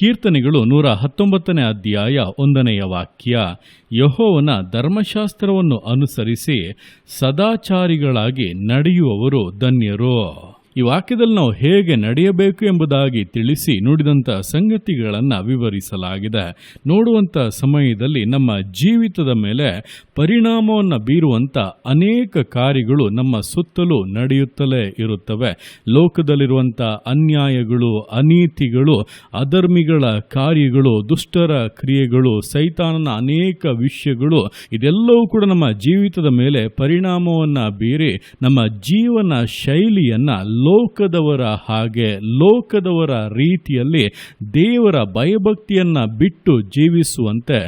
ಕೀರ್ತನೆಗಳು 119 ಅಧ್ಯಾಯ 1 ವಾಕ್ಯ. ಯೆಹೋವನ ಧರ್ಮಶಾಸ್ತ್ರವನ್ನು ಅನುಸರಿಸಿ ಸದಾಚಾರಿಗಳಾಗಿ ನಡೆಯುವವರು ಧನ್ಯರು. ಈ ವಾಕ್ಯದಲ್ಲಿ ನಾವು ಹೇಗೆ ನಡೆಯಬೇಕು ಎಂಬುದಾಗಿ ತಿಳಿಸಿ ನುಡಿದಂಥ ಸಂಗತಿಗಳನ್ನು ವಿವರಿಸಲಾಗಿದೆ. ನೋಡುವಂಥ ಸಮಯದಲ್ಲಿ ನಮ್ಮ ಜೀವಿತದ ಮೇಲೆ ಪರಿಣಾಮವನ್ನು ಬೀರುವಂಥ ಅನೇಕ ಕಾರ್ಯಗಳು ನಮ್ಮ ಸುತ್ತಲೂ ನಡೆಯುತ್ತಲೇ ಇರುತ್ತವೆ. ಲೋಕದಲ್ಲಿರುವಂಥ ಅನ್ಯಾಯಗಳು, ಅನೀತಿಗಳು, ಅಧರ್ಮಿಗಳ ಕಾರ್ಯಗಳು, ದುಷ್ಟರ ಕ್ರಿಯೆಗಳು, ಸೈತಾನನ ಅನೇಕ ವಿಷಯಗಳು, ಇದೆಲ್ಲವೂ ಕೂಡ ನಮ್ಮ ಜೀವಿತದ ಮೇಲೆ ಪರಿಣಾಮವನ್ನು ಬೀರಿ ನಮ್ಮ ಜೀವನ ಶೈಲಿಯನ್ನು ಲೋಕದವರ ಹಾಗೆ, ಲೋಕದವರ ರೀತಿಯಲ್ಲಿ ದೇವರ ಭಯಭಕ್ತಿಯನ್ನು ಬಿಟ್ಟು ಜೀವಿಸುವಂತೆ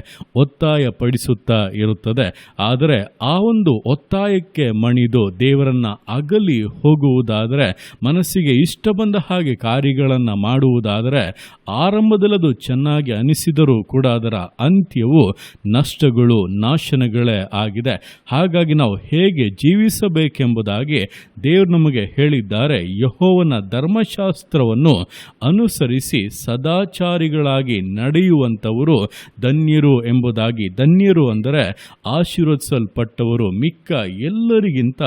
ಒತ್ತಾಯ ಪಡಿಸುತ್ತಾ ಇರುತ್ತದೆ. ಆದರೆ ಆ ಒಂದು ಒತ್ತಾಯಕ್ಕೆ ಮಣಿದು ದೇವರನ್ನ ಅಗಲಿ ಹೋಗುವುದಾದರೆ, ಮನಸ್ಸಿಗೆ ಇಷ್ಟ ಬಂದ ಹಾಗೆ ಕಾರ್ಯಗಳನ್ನು ಮಾಡುವುದಾದರೆ, ಆರಂಭದಲ್ಲದು ಚೆನ್ನಾಗಿ ಅನಿಸಿದರೂ ಕೂಡ ಅದರ ಅಂತ್ಯವು ನಷ್ಟಗಳು, ನಾಶನಗಳೇ ಆಗಿದೆ. ಹಾಗಾಗಿ ನಾವು ಹೇಗೆ ಜೀವಿಸಬೇಕೆಂಬುದಾಗಿ ದೇವರು ನಮಗೆ ಹೇಳಿದ್ದಾರೆ. ಯೆಹೋವನ ಧರ್ಮಶಾಸ್ತ್ರವನ್ನು ಅನುಸರಿಸಿ ಸದಾಚಾರಿಗಳಾಗಿ ನಡೆಯುವಂಥವರು ಧನ್ಯರು ಎಂಬುದಾಗಿ. ಧನ್ಯರು ಅಂದರೆ ಆಶೀರ್ವದಿಸಲ್ಪಟ್ಟವರು, ಮಿಕ್ಕ ಎಲ್ಲರಿಗಿಂತ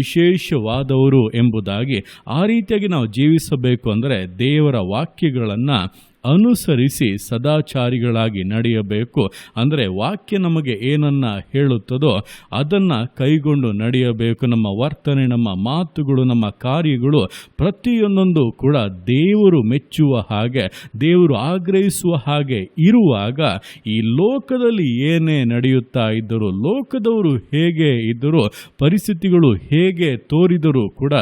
ವಿಶೇಷವಾದವರು ಎಂಬುದಾಗಿ. ಆ ರೀತಿಯಾಗಿ ನಾವು ಜೀವಿಸಬೇಕು ಅಂದರೆ ದೇವರ ವಾಕ್ಯಗಳನ್ನು ಅನುಸರಿಸಿ ಸದಾಚಾರಿಗಳಾಗಿ ನಡೆಯಬೇಕು. ಅಂದರೆ ವಾಕ್ಯ ನಮಗೆ ಏನನ್ನು ಹೇಳುತ್ತದೋ ಅದನ್ನು ಕೈಗೊಂಡು ನಡೆಯಬೇಕು. ನಮ್ಮ ವರ್ತನೆ, ನಮ್ಮ ಮಾತುಗಳು, ನಮ್ಮ ಕಾರ್ಯಗಳು ಪ್ರತಿಯೊಂದೊಂದು ಕೂಡ ದೇವರು ಮೆಚ್ಚುವ ಹಾಗೆ, ದೇವರು ಆಗ್ರಹಿಸುವ ಹಾಗೆ ಇರುವಾಗ ಈ ಲೋಕದಲ್ಲಿ ಏನೇ ನಡೆಯುತ್ತಾ ಇದ್ದರೂ, ಲೋಕದವರು ಹೇಗೆ ಇದ್ದರೂ, ಪರಿಸ್ಥಿತಿಗಳು ಹೇಗೆ ತೋರಿದರೂ ಕೂಡ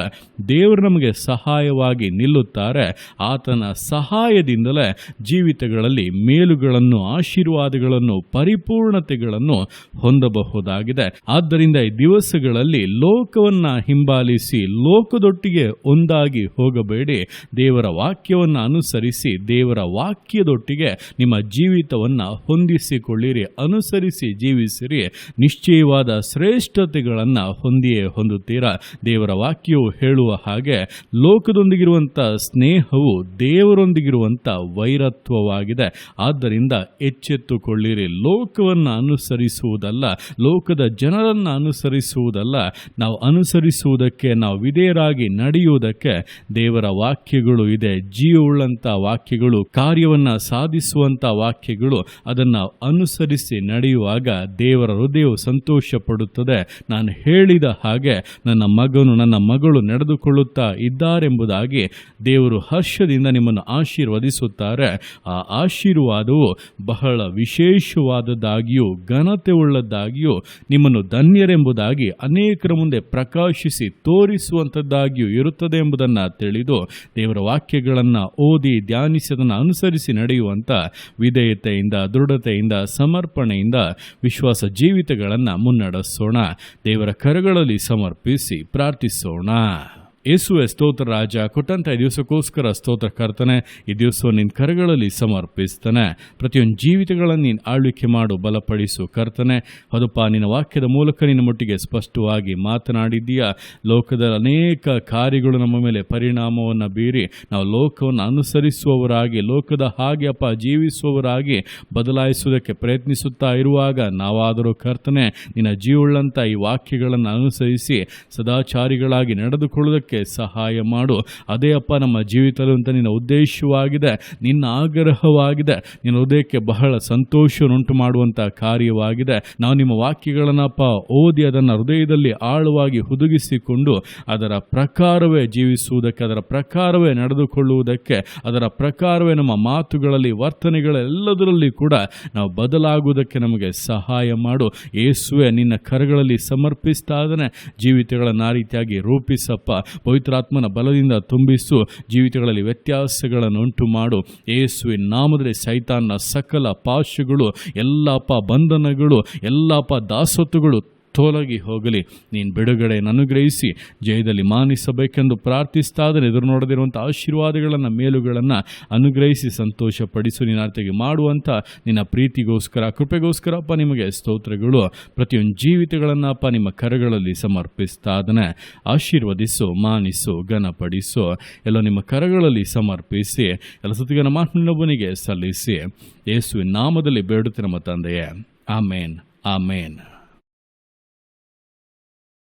ದೇವರು ನಮಗೆ ಸಹಾಯವಾಗಿ ನಿಲ್ಲುತ್ತಾರೆ. ಆತನ ಸಹಾಯದಿಂದಲೇ ಜೀವಿತಗಳಲ್ಲಿ ಮೇಲುಗಳನ್ನು, ಆಶೀರ್ವಾದಗಳನ್ನು, ಪರಿಪೂರ್ಣತೆಗಳನ್ನು ಹೊಂದಬಹುದಾಗಿದೆ. ಆದ್ದರಿಂದ ಈ ದಿವಸಗಳಲ್ಲಿ ಲೋಕವನ್ನು ಹಿಂಬಾಲಿಸಿ ಲೋಕದೊಟ್ಟಿಗೆ ಒಂದಾಗಿ ಹೋಗಬೇಡಿ. ದೇವರ ವಾಕ್ಯವನ್ನು ಅನುಸರಿಸಿ ದೇವರ ವಾಕ್ಯದೊಟ್ಟಿಗೆ ನಿಮ್ಮ ಜೀವಿತವನ್ನು ಹೊಂದಿಸಿಕೊಳ್ಳಿರಿ, ಅನುಸರಿಸಿ ಜೀವಿಸಿರಿ. ನಿಶ್ಚಯವಾದ ಶ್ರೇಷ್ಠತೆಗಳನ್ನು ಹೊಂದಿಯೇ ಹೊಂದುತ್ತೀರಾ. ದೇವರ ವಾಕ್ಯವು ಹೇಳುವ ಹಾಗೆ ಲೋಕದೊಂದಿಗಿರುವಂಥ ಸ್ನೇಹವು ದೇವರೊಂದಿಗಿರುವಂಥ ವೈರತ್ವವಾಗಿದೆ. ಆದ್ದರಿಂದ ಎಚ್ಚೆತ್ತುಕೊಳ್ಳಿರಿ. ಲೋಕವನ್ನು ಅನುಸರಿಸುವುದಲ್ಲ, ಲೋಕದ ಜನರನ್ನು ಅನುಸರಿಸುವುದಲ್ಲ, ನಾವು ಅನುಸರಿಸುವುದಕ್ಕೆ, ನಾವು ವಿಧೇಯರಾಗಿ ನಡೆಯುವುದಕ್ಕೆ ದೇವರ ವಾಕ್ಯಗಳು ಇದೆ. ಜೀವವುಳ್ಳಂಥ ವಾಕ್ಯಗಳು, ಕಾರ್ಯವನ್ನು ಸಾಧಿಸುವಂಥ ವಾಕ್ಯಗಳು. ಅದನ್ನು ಅನುಸರಿಸಿ ನಡೆಯುವಾಗ ದೇವರ ಹೃದಯವು ಸಂತೋಷ ಪಡುತ್ತದೆ. ನಾನು ಹೇಳಿದ ಹಾಗೆ ನನ್ನ ಮಗನು, ನನ್ನ ಮಗಳು ನಡೆದುಕೊಳ್ಳುತ್ತಾ ಇದ್ದಾರೆಂಬುದಾಗಿ ದೇವರು ಹರ್ಷದಿಂದ ನಿಮ್ಮನ್ನು ಆಶೀರ್ವದಿಸುತ್ತಾರೆ. ಆ ಆಶೀರ್ವಾದವು ಬಹಳ ವಿಶೇಷವಾದದ್ದಾಗಿಯೂ ಘನತೆ ಉಳ್ಳದ್ದಾಗಿಯೂ ನಿಮ್ಮನ್ನು ಧನ್ಯರೆಂಬುದಾಗಿ ಅನೇಕರ ಮುಂದೆ ಪ್ರಕಾಶಿಸಿ ತೋರಿಸುವಂಥದ್ದಾಗಿಯೂ ಇರುತ್ತದೆ ಎಂಬುದನ್ನು ತಿಳಿದು ದೇವರ ವಾಕ್ಯಗಳನ್ನು ಓದಿ ಧ್ಯಾನಿಸಿ ಅದನ್ನು ಅನುಸರಿಸಿ ನಡೆಯುವಂಥ ವಿಧೇಯತೆಯಿಂದ, ದೃಢತೆಯಿಂದ, ಸಮರ್ಪಣೆಯಿಂದ ವಿಶ್ವಾಸ ಜೀವಿತಗಳನ್ನು ಮುನ್ನಡೆಸೋಣ. ದೇವರ ಕರಗಳಲ್ಲಿ ಸಮರ್ಪಿಸಿ ಪ್ರಾರ್ಥಿಸೋಣ. ಯೇಸುವೆ ಸ್ತೋತ್ರ ರಾಜ, ಕೊಟ್ಟಂಥ ಈ ದಿವಸಕ್ಕೋಸ್ಕರ ಸ್ತೋತ್ರ ಕರ್ತನೆ. ಈ ದಿವಸ ನಿನ್ನ ಕರಗಳಲ್ಲಿ ಸಮರ್ಪಿಸ್ತಾನೆ. ಪ್ರತಿಯೊಂದು ಜೀವಿತಗಳನ್ನು ನೀನು ಆಳ್ವಿಕೆ ಮಾಡು, ಬಲಪಡಿಸು ಕರ್ತನೆ. ಹೌದಪ್ಪ, ನಿನ್ನ ವಾಕ್ಯದ ಮೂಲಕ ನಿನ್ನ ಮುಟ್ಟಿಗೆ ಸ್ಪಷ್ಟವಾಗಿ ಮಾತನಾಡಿದ್ದೀಯಾ. ಲೋಕದ ಅನೇಕ ಕಾರ್ಯಗಳು ನಮ್ಮ ಮೇಲೆ ಪರಿಣಾಮವನ್ನು ಬೀರಿ ನಾವು ಲೋಕವನ್ನು ಅನುಸರಿಸುವವರಾಗಿ, ಲೋಕದ ಹಾಗೆ ಅಪ್ಪ ಜೀವಿಸುವವರಾಗಿ ಬದಲಾಯಿಸುವುದಕ್ಕೆ ಪ್ರಯತ್ನಿಸುತ್ತಾ ಇರುವಾಗ ನಾವಾದರೂ ಕರ್ತನೆ ನಿನ್ನ ಜೀವವುಳ್ಳಂಥ ಈ ವಾಕ್ಯಗಳನ್ನು ಅನುಸರಿಸಿ ಸದಾಚಾರಿಗಳಾಗಿ ನಡೆದುಕೊಳ್ಳುವುದಕ್ಕೆ ಸಹಾಯ ಮಾಡು. ಅದೇ ಅಪ್ಪ ನಮ್ಮ ಜೀವಿತದಂತ ನಿನ್ನ ಉದ್ದೇಶವಾಗಿದೆ, ನಿನ್ನ ಆಗ್ರಹವಾಗಿದೆ, ನಿನ್ನ ಹೃದಯಕ್ಕೆ ಬಹಳ ಸಂತೋಷವನ್ನುಂಟು ಮಾಡುವಂಥ ಕಾರ್ಯವಾಗಿದೆ. ನಾವು ನಿಮ್ಮ ವಾಕ್ಯಗಳನ್ನಪ್ಪ ಓದಿ ಅದನ್ನು ಹೃದಯದಲ್ಲಿ ಆಳವಾಗಿ ಹುದುಗಿಸಿಕೊಂಡು ಅದರ ಪ್ರಕಾರವೇ ಜೀವಿಸುವುದಕ್ಕೆ, ಅದರ ಪ್ರಕಾರವೇ ನಡೆದುಕೊಳ್ಳುವುದಕ್ಕೆ, ಅದರ ಪ್ರಕಾರವೇ ನಮ್ಮ ಮಾತುಗಳಲ್ಲಿ, ವರ್ತನೆಗಳೆಲ್ಲದರಲ್ಲಿ ಕೂಡ ನಾವು ಬದಲಾಗುವುದಕ್ಕೆ ನಮಗೆ ಸಹಾಯ ಮಾಡು. ಯೇಸುವೆ ನಿನ್ನ ಕರಗಳಲ್ಲಿ ಸಮರ್ಪಿಸ್ತಾ ಇದ್ದಾನೆ. ಜೀವಿತಗಳನ್ನು ಆ ರೀತಿಯಾಗಿ ರೂಪಿಸಪ್ಪ. ಪವಿತ್ರಾತ್ಮನ ಬಲದಿಂದ ತುಂಬಿಸು. ಜೀವಿತಗಳಲ್ಲಿ ವ್ಯತ್ಯಾಸಗಳನ್ನು ಉಂಟು ಮಾಡು. ಯೇಸುವಿನ ನಾಮದಲ್ಲಿ ಸೈತಾನನ ಸಕಲ ಪಾಶಗಳು, ಎಲ್ಲಪ್ಪ ಬಂಧನಗಳು, ಎಲ್ಲಪ್ಪ ದಾಸತ್ವಗಳು ತೊಲಗಿ ಹೋಗಲಿ. ನೀನು ಬಿಡುಗಡೆಯನ್ನು ಅನುಗ್ರಹಿಸಿ ಜಯದಲ್ಲಿ ಮಾನಿಸಬೇಕೆಂದು ಪ್ರಾರ್ಥಿಸ್ತಾದರೆ ಎದುರು ನೋಡದಿರುವಂಥ ಆಶೀರ್ವಾದಗಳನ್ನು, ಮೇಲುಗಳನ್ನು ಅನುಗ್ರಹಿಸಿ ಸಂತೋಷಪಡಿಸು. ನಿನ್ನ ಅರ್ಥಗೆ ಮಾಡುವಂಥ ನಿನ್ನ ಪ್ರೀತಿಗೋಸ್ಕರ, ಕೃಪೆಗೋಸ್ಕರಪ್ಪ ನಿಮಗೆ ಸ್ತೋತ್ರಗಳು. ಪ್ರತಿಯೊಂದು ಜೀವಿತಗಳನ್ನು ಅಪ್ಪ ನಿಮ್ಮ ಕರಗಳಲ್ಲಿ ಸಮರ್ಪಿಸ್ತಾದನೆ. ಆಶೀರ್ವದಿಸು, ಮಾನಿಸು, ಘನಪಡಿಸು. ಎಲ್ಲ ನಿಮ್ಮ ಕರಗಳಲ್ಲಿ ಸಮರ್ಪಿಸಿ ಎಲ್ಲ ಸ್ತುತಿಯನ್ನು ಮಾತನೊಬ್ಬನಿಗೆ ಸಲ್ಲಿಸಿ ಯೇಸುವಿನ ನಾಮದಲ್ಲಿ ಬೇಡುತ್ತೆ ನಮ್ಮ ತಂದೆಯೇ. ಆಮೇನ್, ಆಮೇನ್.